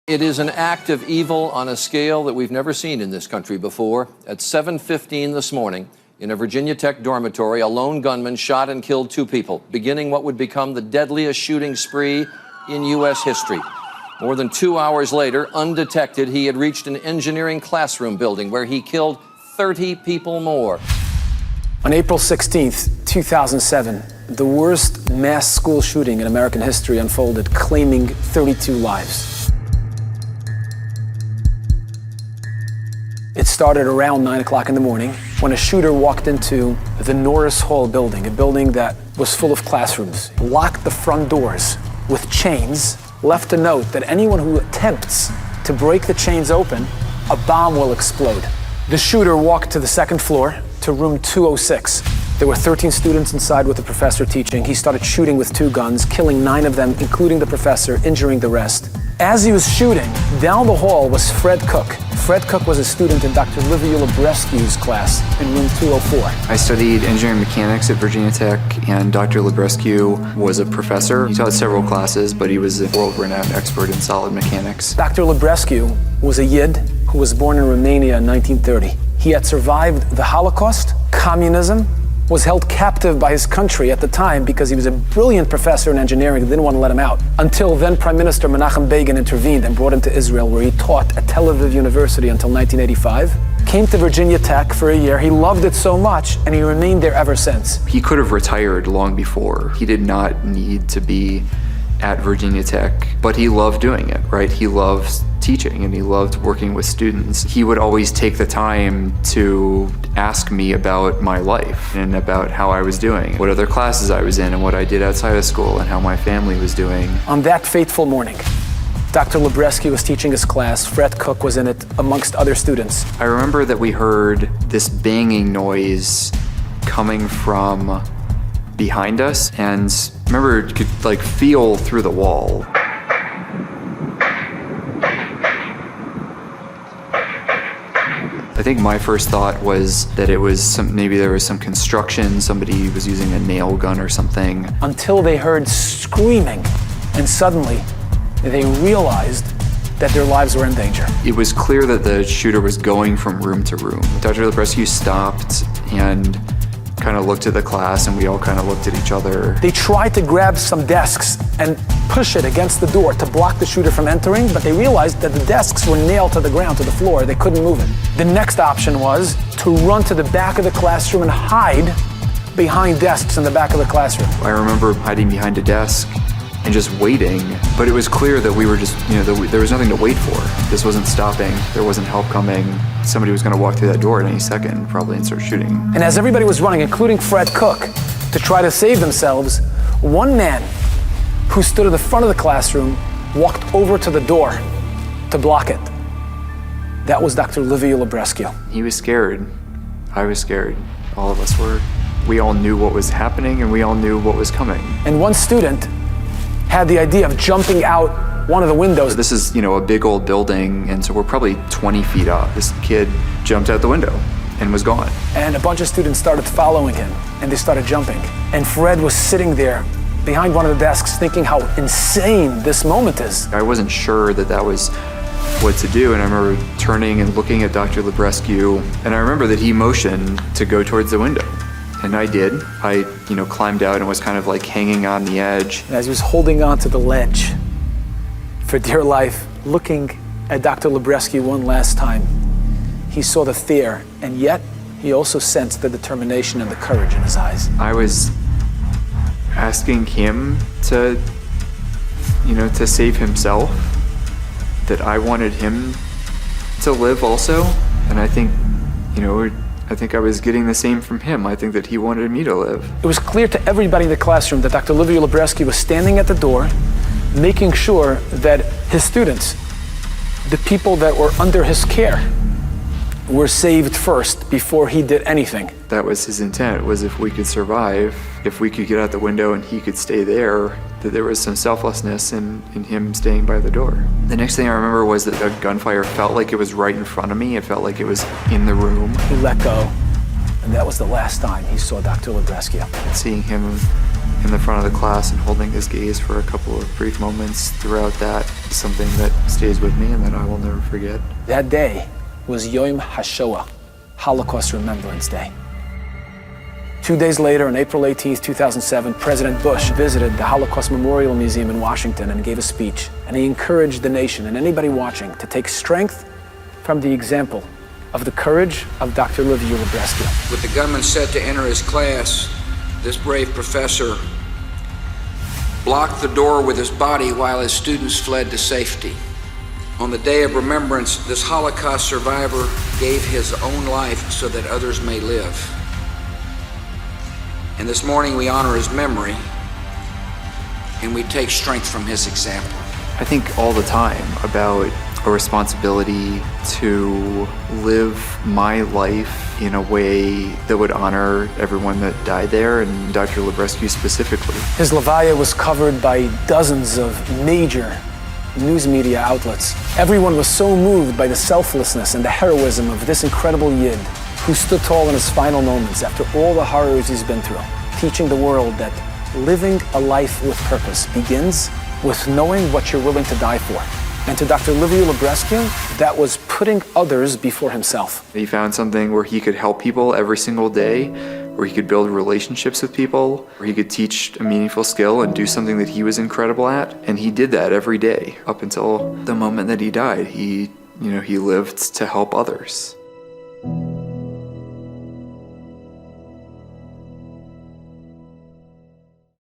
It is an act of evil on a scale that we've never seen in this country before. At 7:15 this morning, in a Virginia Tech dormitory, a lone gunman shot and killed 2 people, beginning what would become the deadliest shooting spree in U.S. history. More than 2 hours later, undetected, he had reached an engineering classroom building where he killed 30 people more. On April 16th, 2007, the worst mass school shooting in American history unfolded, claiming 32 lives. It started around 9 o'clock in the morning when a shooter walked into the Norris Hall building, a building that was full of classrooms, locked the front doors with chains, left a note that anyone who attempts to break the chains open, a bomb will explode. The shooter walked to the second floor, to room 206. There were 13 students inside with the professor teaching. He started shooting with 2 guns, killing 9 of them, including the professor, injuring the rest. As he was shooting, down the hall was Fred Cook. Fred Cook was a student in Dr. Librescu's class in room 204. I studied engineering mechanics at Virginia Tech, and Dr. Librescu was a professor. He taught several classes, but he was a world-renowned expert in solid mechanics. Dr. Librescu was a Yid who was born in Romania in 1930. He had survived the Holocaust, communism, was held captive by his country at the time because he was a brilliant professor in engineering and didn't want to let him out. Until then Prime Minister Menachem Begin intervened and brought him to Israel, where he taught at Tel Aviv University until 1985. Came to Virginia Tech for a year. He loved it so much, and he remained there ever since. He could have retired long before. He did not need to be at Virginia Tech, but he loved doing it, right? He loved teaching and he loved working with students. He would always take the time to ask me about my life and about how I was doing, what other classes I was in and what I did outside of school and how my family was doing. On that fateful morning, Dr. Librescu was teaching his class. Fred Cook was in it amongst other students. I remember that we heard this banging noise coming from behind us, and I remember you could feel through the wall. I think my first thought was that it was maybe there was some construction, somebody was using a nail gun or something. Until they heard screaming, and suddenly they realized that their lives were in danger. It was clear that the shooter was going from room to room. Dr. Librescu stopped and kind of looked at the class, and we all kind of looked at each other. They tried to grab some desks and push it against the door to block the shooter from entering, but they realized that the desks were nailed to the ground, to the floor. They couldn't move it. The next option was to run to the back of the classroom and hide behind desks in the back of the classroom. I remember hiding behind a desk and just waiting, but it was clear that we were just, there was nothing to wait for. This wasn't stopping, there wasn't help coming. Somebody was gonna walk through that door at any second, probably, and start shooting. And as everybody was running, including Fred Cook, to try to save themselves, one man who stood at the front of the classroom walked over to the door to block it. That was Dr. Librescu. He was scared. I was scared. All of us were. We all knew what was happening, and we all knew what was coming. And one student had the idea of jumping out one of the windows. This is, a big old building, and so we're probably 20 feet up. This kid jumped out the window and was gone. And a bunch of students started following him, and they started jumping. And Fred was sitting there behind one of the desks thinking how insane this moment is. I wasn't sure that was what to do, and I remember turning and looking at Dr. Librescu, and I remember that he motioned to go towards the window. And I did. I, climbed out and was kind of hanging on the edge. And as he was holding on to the ledge for dear life, looking at Dr. Librescu one last time, he saw the fear, and yet he also sensed the determination and the courage in his eyes. I was asking him to save himself, that I wanted him to live also, and I think, I was getting the same from him. I think that he wanted me to live. It was clear to everybody in the classroom that Dr. Librescu was standing at the door, making sure that his students, the people that were under his care, were saved first before he did anything. That was his intent, was if we could survive, if we could get out the window and he could stay there, that there was some selflessness in him staying by the door. The next thing I remember was that the gunfire felt like it was right in front of me. It felt like it was in the room. He let go, and that was the last time he saw Dr. Librescu. And seeing him in the front of the class and holding his gaze for a couple of brief moments throughout that is something that stays with me and that I will never forget. That day was Yom HaShoah, Holocaust Remembrance Day. 2 days later, on April 18, 2007, President Bush visited the Holocaust Memorial Museum in Washington and gave a speech. And he encouraged the nation and anybody watching to take strength from the example of the courage of Dr. Librescu. With the gunman set to enter his class, this brave professor blocked the door with his body while his students fled to safety. On the day of remembrance, this Holocaust survivor gave his own life so that others may live. And this morning we honor his memory and we take strength from his example. I think all the time about a responsibility to live my life in a way that would honor everyone that died there, and Dr. Librescu specifically. His levaya was covered by dozens of major news media outlets. Everyone was so moved by the selflessness and the heroism of this incredible Yid who stood tall in his final moments after all the horrors he's been through, teaching the world that living a life with purpose begins with knowing what you're willing to die for. And to Dr. Librescu, that was putting others before himself. He found something where he could help people every single day, where he could build relationships with people, where he could teach a meaningful skill and do something that he was incredible at. And he did that every day up until the moment that he died. He lived to help others.